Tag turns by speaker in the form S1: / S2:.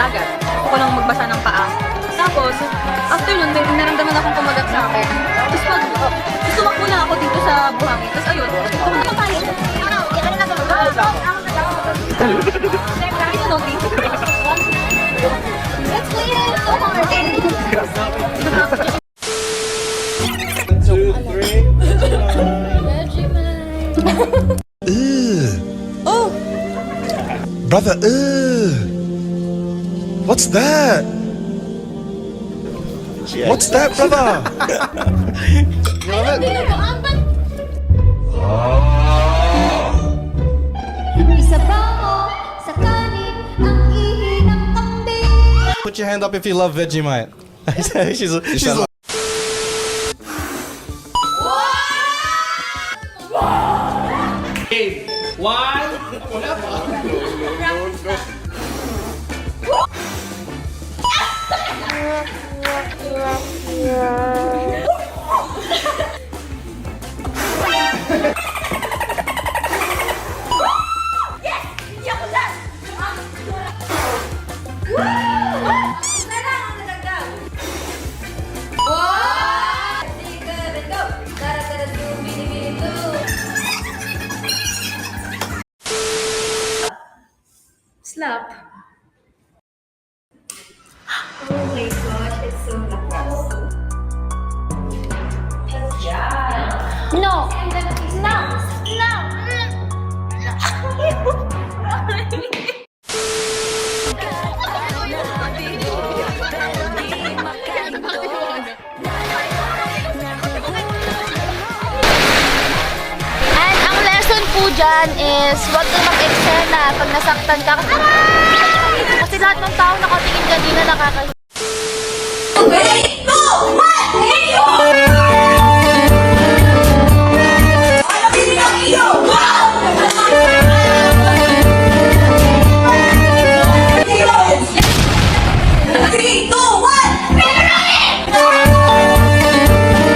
S1: dagat. Gusto ko lang magbasa ng paa. Tapos, after nun, may naramdaman akong kumagat sa akin. Tapos sumakbo na ako dito sa buhangin. Tapos ayun, gusto ko na makain. Let's play it so hard.
S2: 2, 3. Oh! Brother, what's that? What's that, brother?
S3: Put your hand up if you love Vegemite. she's
S1: Slap.
S4: Oh my gosh, it's so nice. No! No! No! And ang lesson po dyan is huwag kang mag-eksena pag nasaktan ka. Kasi lahat ng tao nakatingin ka, di na nakaka...